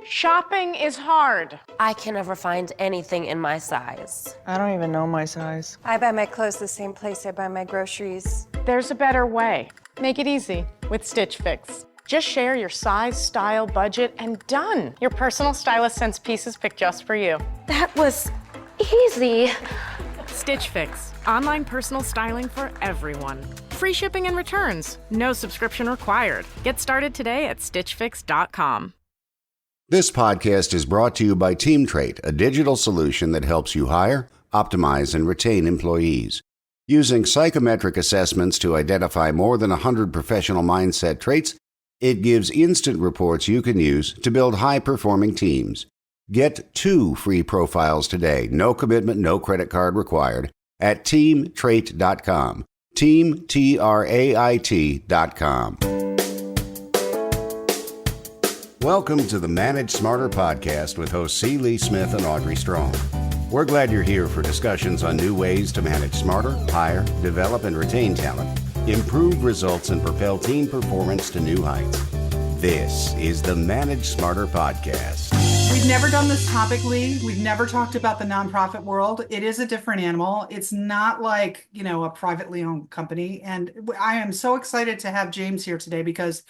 Shopping is hard. I can never find anything in my size. I don't even know my size. I buy my clothes the same place I buy my groceries. There's a better way. Make it easy with Stitch Fix. Just share your size, style, budget, and done. Your personal stylist sends pieces picked just for you. That was easy. Stitch Fix. Online personal styling for everyone. Free shipping and returns. No subscription required. Get started today at stitchfix.com. This podcast is brought to you by TeamTrade, a digital solution that helps you hire, optimize, and retain employees. Using psychometric assessments to identify more than 100 professional mindset traits, it gives instant reports you can use to build high-performing teams. Get 2 free profiles today, no commitment, no credit card required, at teamtrait.com. TeamTrait.com. Welcome to the Manage Smarter podcast with hosts C. Lee Smith and Audrey Strong. We're glad you're here for discussions on new ways to manage smarter, hire, develop, and retain talent, improve results, and propel team performance to new heights. This is the Manage Smarter podcast. We've never done this topic, Lee. We've never talked about the nonprofit world. It is a different animal. It's not like, a privately owned company. And I am so excited to have James here today because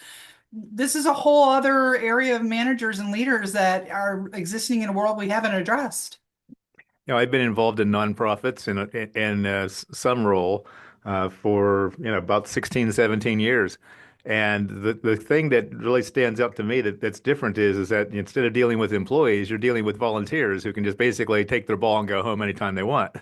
this is a whole other area of managers and leaders that are existing in a world we haven't addressed. I've been involved in nonprofits in some role for about 16, 17 years. And the thing that really stands out to me that's different is that instead of dealing with employees, you're dealing with volunteers who can just basically take their ball and go home anytime they want.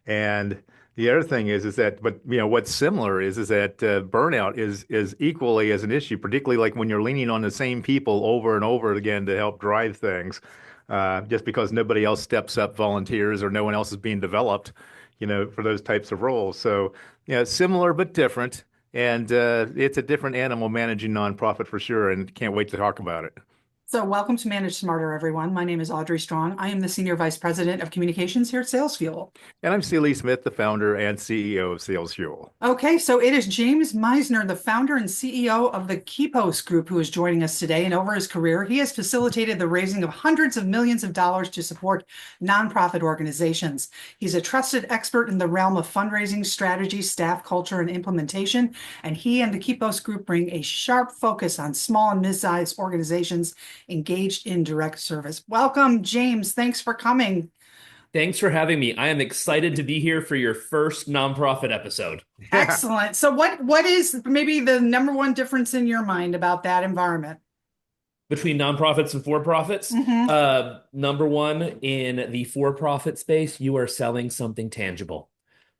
And the other thing is that, but what's similar is that burnout is equally as an issue, particularly like when you're leaning on the same people over and over again to help drive things, just because nobody else steps up, volunteers, or no one else is being developed, for those types of roles. So, similar but different, and it's a different animal managing nonprofit for sure, and can't wait to talk about it. So welcome to Manage Smarter, everyone. My name is Audrey Strong. I am the Senior Vice President of Communications here at Sales Fuel. And I'm C. Lee Smith, the founder and CEO of Sales Fuel. Okay, so it is James Misner, the founder and CEO of the Kipos Group, who is joining us today. And over his career, he has facilitated the raising of hundreds of millions of dollars to support nonprofit organizations. He's a trusted expert in the realm of fundraising, strategy, staff culture, and implementation. And he and the Kipos Group bring a sharp focus on small and mid-sized organizations engaged in direct service. Welcome, James. Thanks for coming. Thanks for having me. I am excited to be here for your first nonprofit episode. Excellent. So what is maybe the number one difference in your mind about that environment? Between nonprofits and for-profits? Number one, in the for-profit space, you are selling something tangible.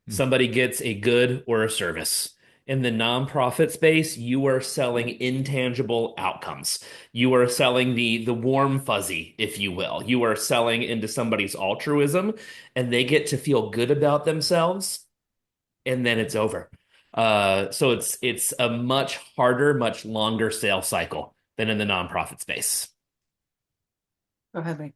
Somebody gets a good or a service. In the nonprofit space, you are selling intangible outcomes. You are selling the warm fuzzy, if you will. You are selling into somebody's altruism, and they get to feel good about themselves, and then it's over. So it's a much harder, much longer sales cycle than in the nonprofit space. Go ahead, Lee.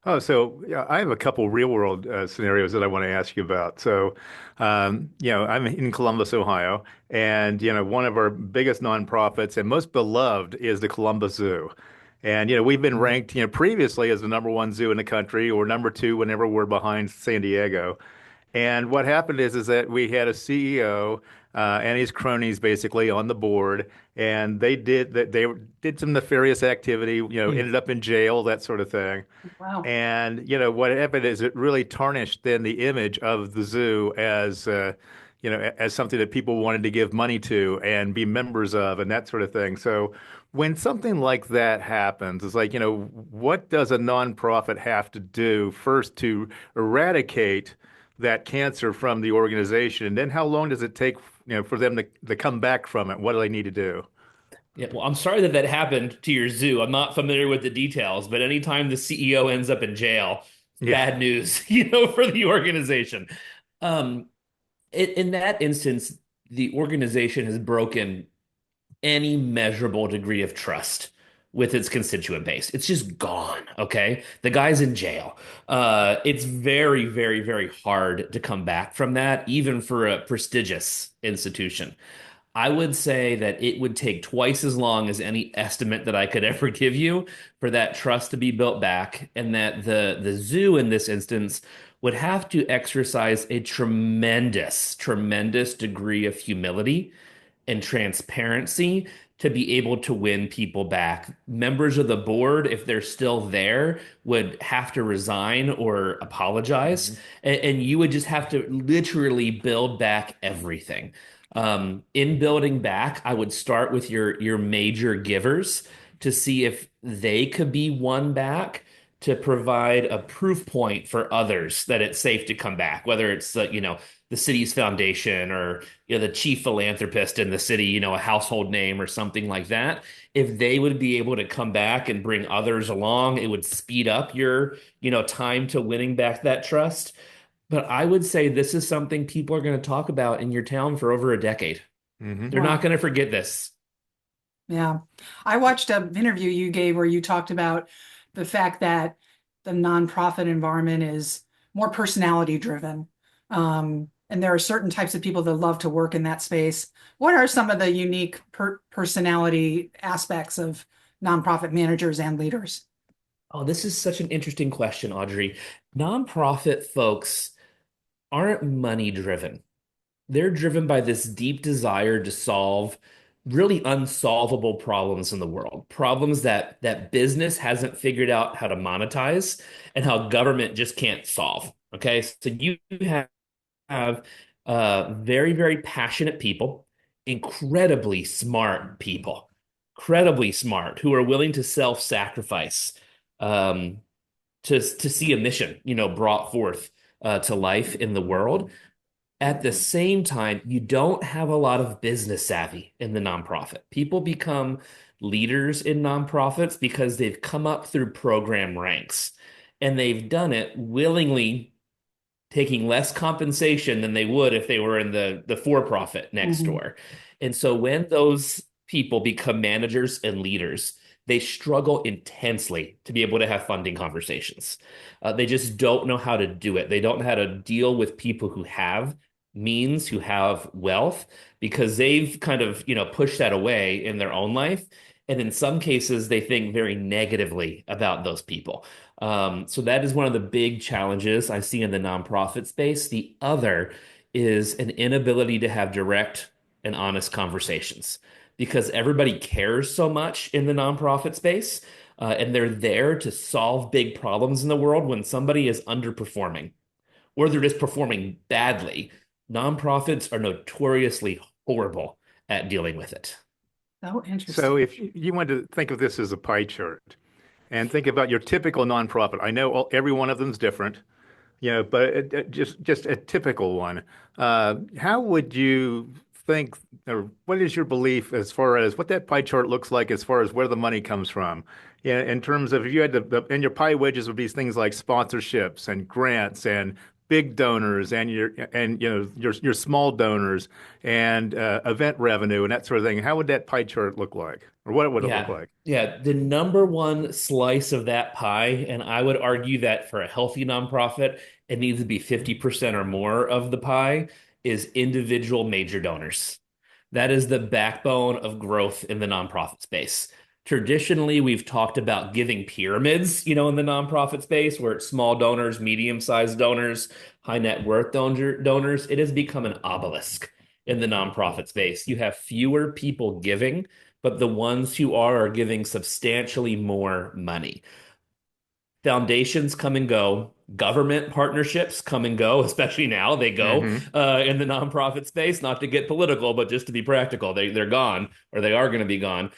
Oh, so I have a couple real world scenarios that I want to ask you about. So, I'm in Columbus, Ohio, and, one of our biggest nonprofits and most beloved is the Columbus Zoo. And, we've been ranked, previously as the number 1 zoo in the country or number 2 whenever we're behind San Diego. And what happened is that we had a CEO and his cronies basically on the board, and they did some nefarious activity, ended up in jail, that sort of thing. Wow. And what happened is it really tarnished then the image of the zoo as as something that people wanted to give money to and be members of and that sort of thing. So when something like that happens, it's like, what does a nonprofit have to do first to eradicate that cancer from the organization? And then how long does it take, for them to come back from it? What do they need to do? Yeah, well, I'm sorry that happened to your zoo. I'm not familiar with the details, but anytime the CEO ends up in jail, bad news, for the organization. In that instance, the organization has broken any measurable degree of trust with its constituent base. It's just gone, okay? The guy's in jail. It's very, very, very hard to come back from that, even for a prestigious institution. I would say that it would take twice as long as any estimate that I could ever give you for that trust to be built back, and that the zoo in this instance would have to exercise a tremendous degree of humility and transparency to be able to win people back. Members of the board, if they're still there, would have to resign or apologize. And you would just have to literally build back everything. In building back, I would start with your major givers to see if they could be won back, to provide a proof point for others that it's safe to come back, whether it's the city's foundation, or the chief philanthropist in the city, a household name or something like that. If they would be able to come back and bring others along, it would speed up your time to winning back that trust. But I would say this is something people are going to talk about in your town for over a decade. They're not going to forget this. Yeah. I watched an interview you gave where you talked about the fact that the nonprofit environment is more personality driven. And there are certain types of people that love to work in that space. What are some of the unique personality aspects of nonprofit managers and leaders? Oh, this is such an interesting question, Audrey. Nonprofit folks aren't money driven. They're driven by this deep desire to solve really unsolvable problems in the world, problems that business hasn't figured out how to monetize and how government just can't solve. Okay, so you have very, very passionate people, incredibly smart, who are willing to self-sacrifice um, to see a mission, brought forth to life in the world. At the same time, you don't have a lot of business savvy in the nonprofit. People become leaders in nonprofits because they've come up through program ranks, and they've done it willingly, taking less compensation than they would if they were in the for-profit next door. And so when those people become managers and leaders, they struggle intensely to be able to have funding conversations. They just don't know how to do it. They don't know how to deal with people who have means, who have wealth, because they've kind of, pushed that away in their own life. And in some cases, they think very negatively about those people. So that is one of the big challenges I see in the nonprofit space. The other is an inability to have direct and honest conversations, because everybody cares so much in the nonprofit space, and they're there to solve big problems in the world. When somebody is underperforming or they're just performing badly, nonprofits are notoriously horrible at dealing with it. Oh, interesting. So if you want to think of this as a pie chart and think about your typical nonprofit, I know every one of them is different, but just a typical one. How would you think, or what is your belief as far as what that pie chart looks like as far as where the money comes from? Yeah, in terms of if you had and your pie wedges would be things like sponsorships and grants and big donors and your small donors and event revenue and that sort of thing. How would that pie chart look like, or what would it look like? Yeah, the number one slice of that pie, and I would argue that for a healthy nonprofit, it needs to be 50% or more of the pie, is individual major donors. That is the backbone of growth in the nonprofit space. Traditionally, we've talked about giving pyramids, in the nonprofit space, where it's small donors, medium-sized donors, high net worth donors. It has become an obelisk in the nonprofit space. You have fewer people giving, but the ones who are giving substantially more money. Foundations come and go. Government partnerships come and go, especially now they go in the nonprofit space, not to get political, but just to be practical. They're gone, or they are going to be gone.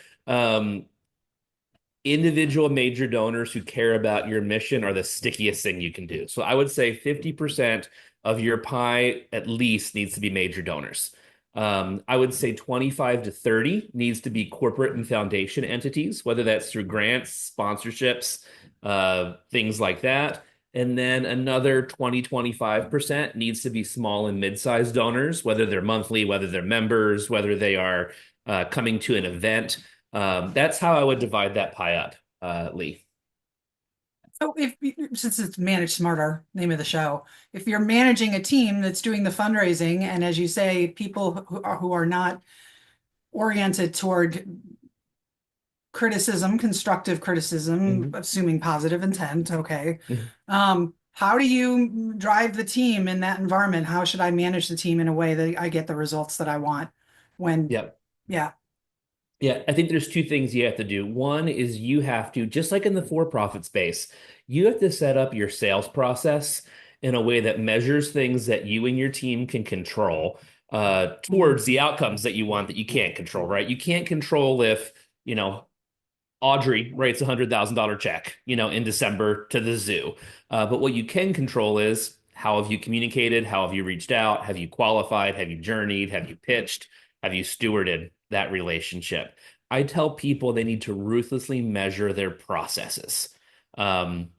Individual major donors who care about your mission are the stickiest thing you can do. So I would say 50% of your pie at least needs to be major donors. I would say 25 to 30 needs to be corporate and foundation entities, whether that's through grants, sponsorships, things like that. And then another 25% needs to be small and mid-sized donors, whether they're monthly, whether they're members, whether they are coming to an event. That's how I would divide that pie up, Lee. So since it's Manage Smarter, name of the show, if you're managing a team that's doing the fundraising, and as you say, people who are not oriented toward criticism, constructive criticism, assuming positive intent. Okay. How do you drive the team in that environment? How should I manage the team in a way that I get the results that I want when, Yep. yeah. Yeah, I think there's two things you have to do. One is you have to, just like in the for-profit space, you have to set up your sales process in a way that measures things that you and your team can control towards the outcomes that you want that you can't control, right? You can't control if, Audrey writes $100,000 check, in December to the zoo. But what you can control is how have you communicated? How have you reached out? Have you qualified? Have you journeyed? Have you pitched? Have you stewarded that relationship? I tell people they need to ruthlessly measure their processes. Um,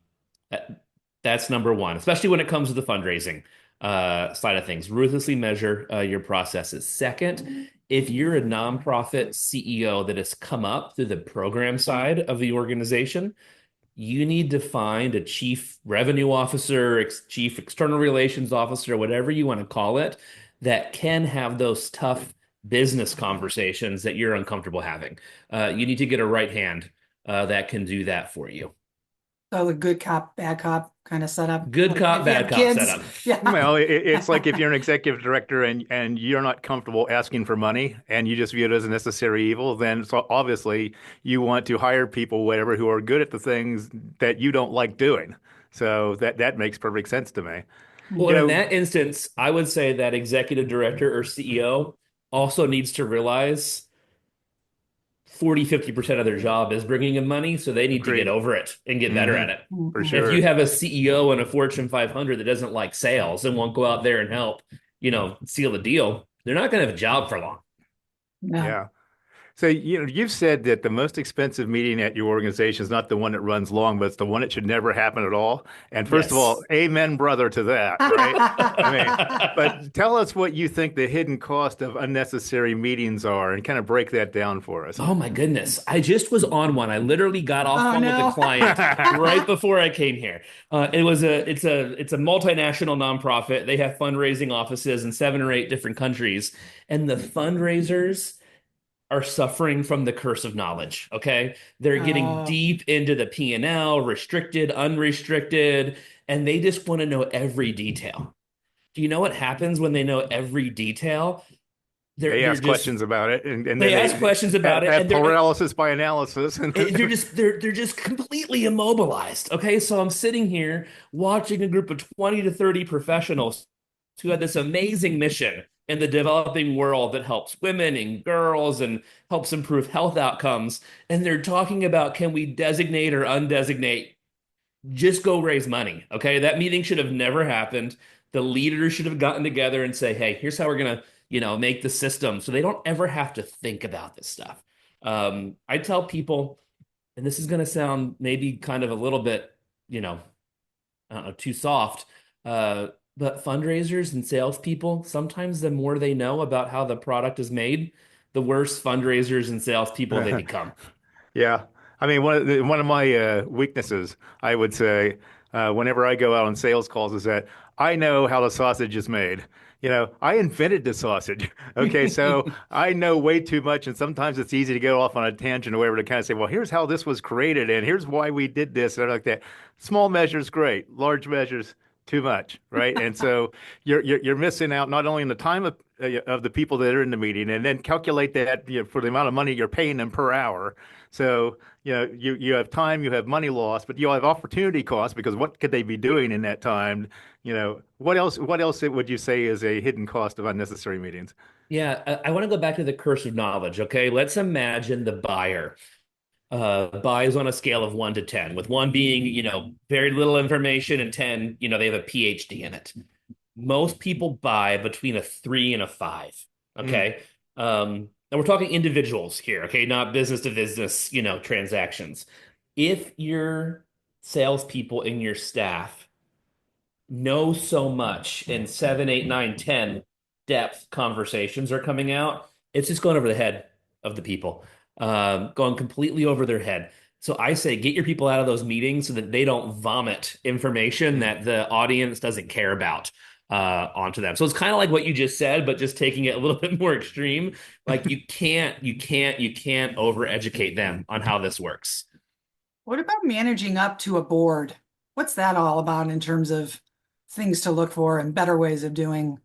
that's number one, especially when it comes to the fundraising side of things. Ruthlessly measure your processes. Second, if you're a nonprofit CEO that has come up through the program side of the organization, you need to find a chief revenue officer, chief external relations officer, whatever you want to call it, that can have those tough business conversations that you're uncomfortable having. You need to get a right hand that can do that for you. So the good cop, bad cop kind of setup. Good Like cop, if you have bad cop kids, setup. yeah. Well, it's like if you're an executive director and you're not comfortable asking for money and you just view it as a necessary evil, then so obviously you want to hire people, whatever, who are good at the things that you don't like doing. So that makes perfect sense to me. Well, You in know, that instance, I would say that executive director or CEO also needs to realize 40-50% of their job is bringing in money, so they need to get agreed. over it and get better Hmm. at it. For If you sure. have a CEO in a Fortune 500 that doesn't like sales and won't go out there and help, seal the deal, they're not going to have a job for long. No. Yeah. So, you've said that the most expensive meeting at your organization is not the one that runs long, but it's the one that should never happen at all. And first of all, Yes. amen, brother, to that, right? I mean, but tell us what you think the hidden cost of unnecessary meetings are and kind of break that down for us. Oh my goodness. I just was on one. I literally got off Oh one with a no. client right before I came here. It's a multinational nonprofit. They have fundraising offices in 7 or 8 different countries, and the fundraisers are suffering from the curse of knowledge. Okay. They're getting Oh, deep into the P&L, restricted, unrestricted, and they just want to know every detail. Do you know what happens when they know every detail? They're They they're ask just questions about it, and then they ask they questions about it, have and they're paralysis by analysis. And they're just completely immobilized. Okay, so I'm sitting here watching a group of 20 to 30 professionals who had this amazing mission in the developing world that helps women and girls and helps improve health outcomes, and they're talking about can we designate or undesignate, just go raise money. Okay, that meeting should have never happened. The leaders should have gotten together and say, hey, here's how we're gonna make the system so they don't ever have to think about this stuff. I tell people, and this is going to sound maybe kind of a little bit, you know, I don't know, too soft. Uh, but fundraisers and salespeople, sometimes the more they know about how the product is made, the worse fundraisers and salespeople they become. Yeah. I mean, one of my weaknesses, I would say, whenever I go out on sales calls, is that I know how the sausage is made. I invented the sausage. Okay, so I know way too much, and sometimes it's easy to go off on a tangent or whatever to kind of say, well, here's how this was created, and here's why we did this, and like that. Small measures, great. Large measures, too much, right? And so you're missing out not only in the time of the people that are in the meeting, and then calculate that for the amount of money you're paying them per hour. So, you have time, you have money lost, but you'll have opportunity cost because what could they be doing in that time? What else would you say is a hidden cost of unnecessary meetings? Yeah, I want to go back to the curse of knowledge. Okay, let's imagine the buyer buys on a scale of 1 to 10, with 1 being, very little information, and 10, they have a PhD in it. Most people buy between a 3 and a 5. Mm. Okay. And we're talking individuals here, okay, not business to business, transactions. If your salespeople and your staff know so much and 7, 8, 9, 10 depth conversations are coming out, it's just going over the head of the people, going completely over their head. So I say get your people out of those meetings so that they don't vomit information that the audience doesn't care about. onto them. So it's kind of like what you just said, but just taking it a little bit more extreme. Like you can't overeducate them on how this works. What about managing up to a board? What's that all about in terms of things to look for and better ways of doing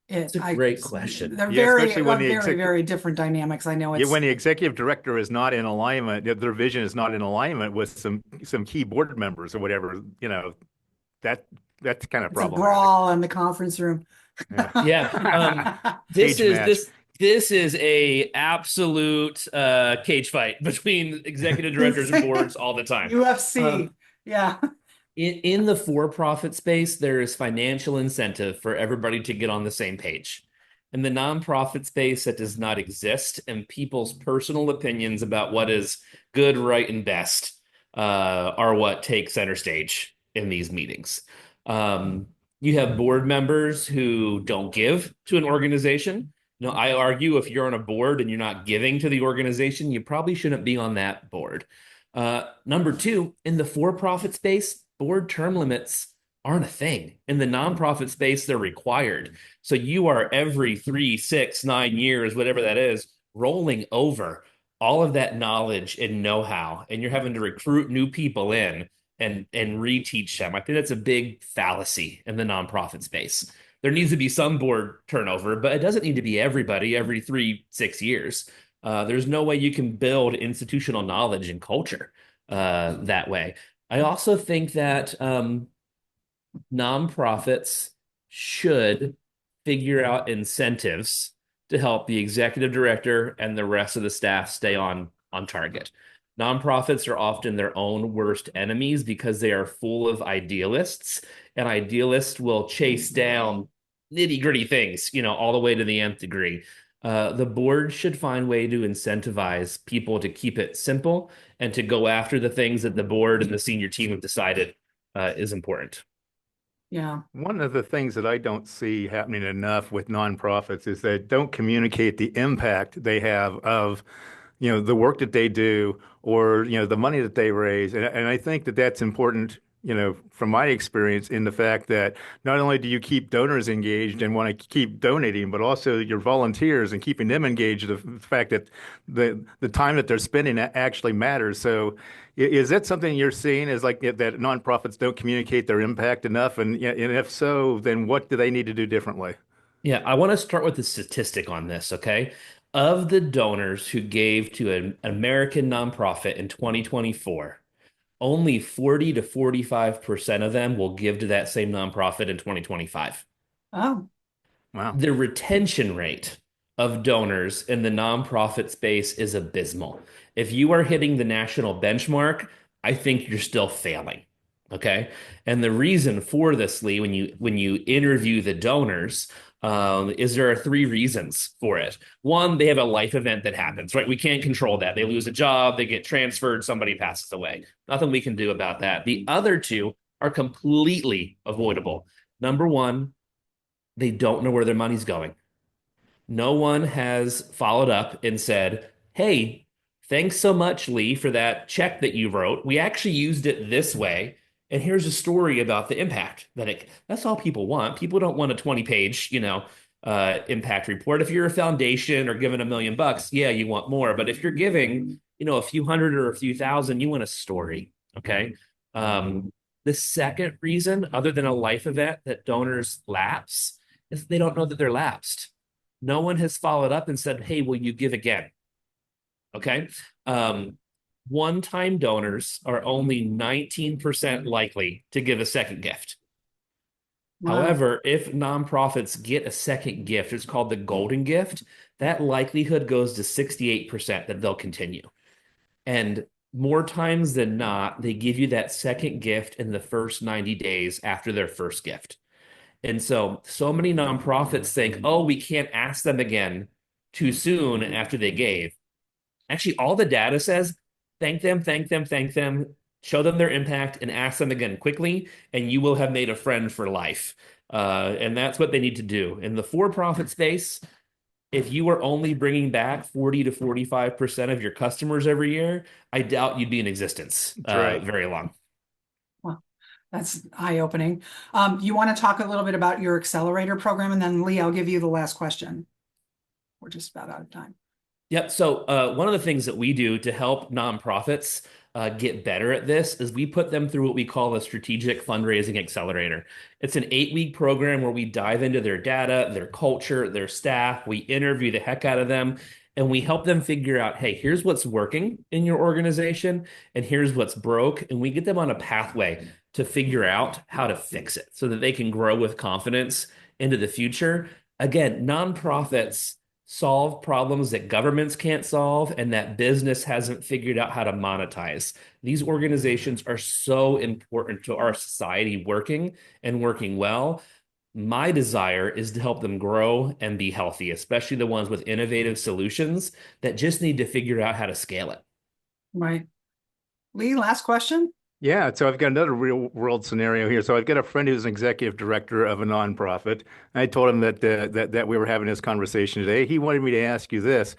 it? It's a great question. They're Yeah, very, especially when the very, very different dynamics. I know yeah, it's when the executive director is not in alignment, their vision is not in alignment with some key board members or whatever, that that's kind of it's a problematic. brawl in the conference room. Yeah. This Cage is match. this is a absolute cage fight between executive directors and boards all the time. UFC. Yeah. In the for-profit space, there is financial incentive for everybody to get on the same page. In the nonprofit space, that does not exist, and people's personal opinions about what is good, right, and best are what take center stage in these meetings. You have board members who don't give to an organization. I argue if you're on a board and you're not giving to the organization, you probably shouldn't be on that board. Number two, in the for-profit space, board term limits aren't a thing. In the nonprofit space, they're required. So you are every 3, 6, 9 years, whatever that is, rolling over all of that knowledge and know-how, and you're having to recruit new people in and reteach them. I think that's a big fallacy in the nonprofit space. There needs to be some board turnover, but it doesn't need to be everybody every 3, 6 years. There's no way you can build institutional knowledge and culture that way. I also think that nonprofits should figure out incentives to help the executive director and the rest of the staff stay on target. Nonprofits are often their own worst enemies because they are full of idealists, and idealists will chase down nitty-gritty things, all the way to the nth degree. The board should find a way to incentivize people to keep it simple and to go after the things that the board and the senior team have decided is important. Yeah. One of the things that I don't see happening enough with nonprofits is they don't communicate the impact they have of, the work that they do or, the money that they raise. And I think that that's important, from my experience in the fact that not only do you keep donors engaged and want to keep donating, but also your volunteers and keeping them engaged, the fact that the time that they're spending actually matters. So is that something you're seeing as like that nonprofits don't communicate their impact enough? And if so, then what do they need to do differently? Yeah, I want to start with the statistic on this, okay? Of the donors who gave to an American nonprofit in 2024, only 40 to 45% of them will give to that same nonprofit in 2025. Oh. Wow. The retention rate of donors in the nonprofit space is abysmal. If you are hitting the national benchmark, I think you're still failing. Okay. And the reason for this, Lee, when you interview the donors, is there are 3 reasons for it. One, they have a life event that happens, right? We can't control that. They lose a job, they get transferred, somebody passes away. Nothing we can do about that. The other 2 are completely avoidable. Number 1, they don't know where their money's going. No one has followed up and said, hey, thanks so much, Lee, for that check that you wrote. We actually used it this way. And here's a story about the impact that's all people want. People don't want a 20-page, impact report. If you're a foundation or giving $1 million, yeah, you want more. But if you're giving, a few hundred or a few thousand, you want a story. Okay. The second reason, other than a life event, that donors lapse is they don't know that they're lapsed. No one has followed up and said, hey, will you give again? Okay. One-time donors are only 19% likely to give a second gift. Wow. However, if nonprofits get a second gift, it's called the golden gift, that likelihood goes to 68% that they'll continue. And more times than not, they give you that second gift in the first 90 days after their first gift. And so many nonprofits think, oh, we can't ask them again too soon after they gave. Actually, all the data says, thank them, show them their impact, and ask them again quickly, and you will have made a friend for life. And that's what they need to do. In the for-profit space, if you are only bringing back 40 to 45% of your customers every year, I doubt you'd be in existence Right. very long. That's eye-opening. You want to talk a little bit about your accelerator program, and then Lee, I'll give you the last question. We're just about out of time. Yep. So one of the things that we do to help nonprofits get better at this is we put them through what we call a strategic fundraising accelerator. It's an 8-week program where we dive into their data, their culture, their staff. We interview the heck out of them, and we help them figure out, hey, here's what's working in your organization, and here's what's broke. And we get them on a pathway to figure out how to fix it so that they can grow with confidence into the future. Again, nonprofits solve problems that governments can't solve and that business hasn't figured out how to monetize. These organizations are so important to our society working and working well. My desire is to help them grow and be healthy, especially the ones with innovative solutions that just need to figure out how to scale it. Right. Lee, last question. Yeah, so I've got another real world scenario here. So I've got a friend who's an executive director of a nonprofit. I told him that we were having this conversation today. He wanted me to ask you this.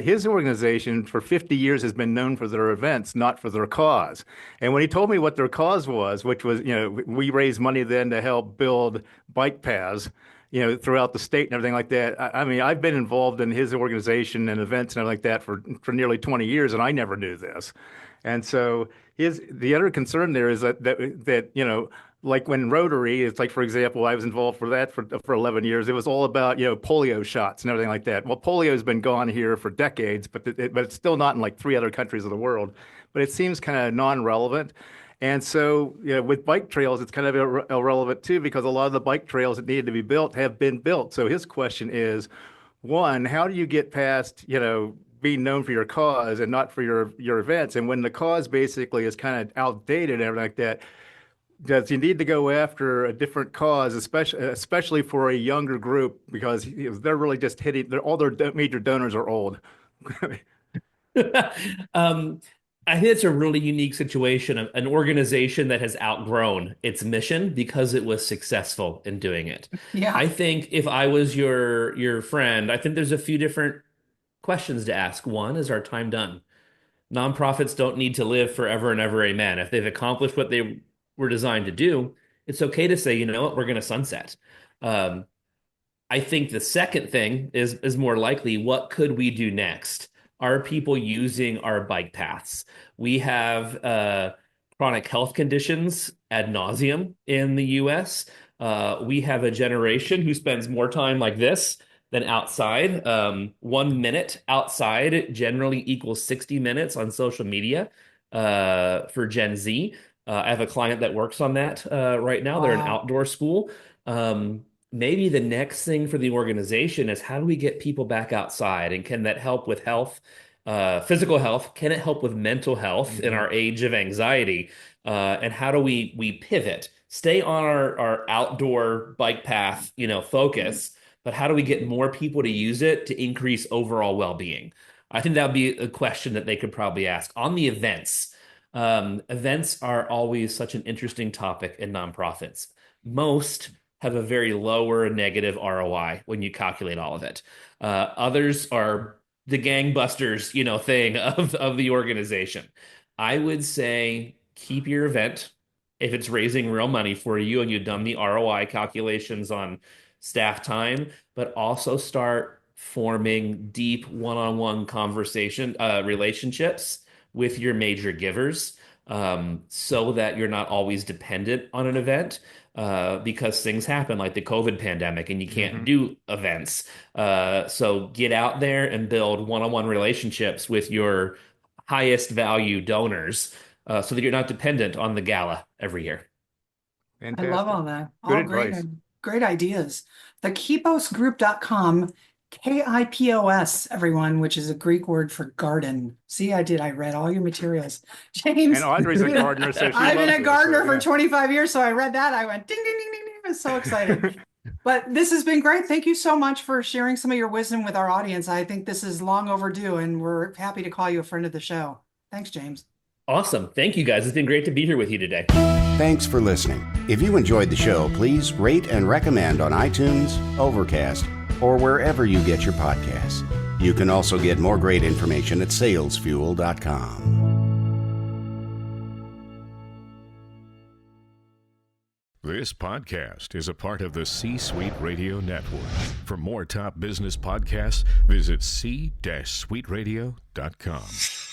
His organization for 50 years has been known for their events, not for their cause. And when he told me what their cause was, which was, we raise money then to help build bike paths, throughout the state and everything like that. I mean, I've been involved in his organization and events and everything like that for nearly 20 years, and I never knew this. And so the other concern there is that like when Rotary, it's like, for example, I was involved for that for 11 years. It was all about, polio shots and everything like that. Well, polio has been gone here for decades, but it's still not in like 3 other countries of the world. But it seems kind of non-relevant. And so, with bike trails, it's kind of irrelevant too, because a lot of the bike trails that needed to be built have been built. So his question is, one, how do you get past, being known for your cause and not for your events? And when the cause basically is kind of outdated and everything like that, does you need to go after a different cause, especially for a younger group, because they're really just hitting, all their major donors are old. I think it's a really unique situation, an organization that has outgrown its mission because it was successful in doing it. Yeah. I think if I was your friend, I think there's a few different questions to ask. One, is our time done? Nonprofits don't need to live forever and ever, amen. If they've accomplished what they were designed to do, it's okay to say, you know what, we're going to sunset. I think the second thing is more likely, what could we do next? Are people using our bike paths? We have chronic health conditions ad nauseum in the US. We have a generation who spends more time like this than outside. 1 minute outside generally equals 60 minutes on social media for Gen Z. I have a client that works on that right now. Wow. They're an outdoor school. Maybe the next thing for the organization is, how do we get people back outside? And can that help with health, physical health? Can it help with mental health in our age of anxiety? And how do we pivot, stay on our outdoor bike path, focus, but how do we get more people to use it to increase overall well-being? I think that would be a question that they could probably ask. On the events, events are always such an interesting topic in nonprofits. Most have a very lower negative ROI when you calculate all of it. Others are the gangbusters, thing of the organization. I would say keep your event if it's raising real money for you and you've done the ROI calculations on staff time, but also start forming deep one-on-one conversation relationships with your major givers, so that you're not always dependent on an event, because things happen like the COVID pandemic and you can't do events. So get out there and build one-on-one relationships with your highest value donors, so that you're not dependent on the gala every year. Fantastic. I love all that. Good All advice. great ideas. The kiposgroup.com, Kipos, everyone, which is a Greek word for garden. See, I read all your materials. James. And Audrey's a gardener, so I've been a gardener for yeah. 25 years, so I read that. I went ding, ding, ding, ding, ding. I was so excited. But this has been great. Thank you so much for sharing some of your wisdom with our audience. I think this is long overdue, and we're happy to call you a friend of the show. Thanks, James. Awesome. Thank you, guys. It's been great to be here with you today. Thanks for listening. If you enjoyed the show, please rate and recommend on iTunes, Overcast, or wherever you get your podcasts. You can also get more great information at salesfuel.com. This podcast is a part of the C-Suite Radio Network. For more top business podcasts, visit c-suiteradio.com.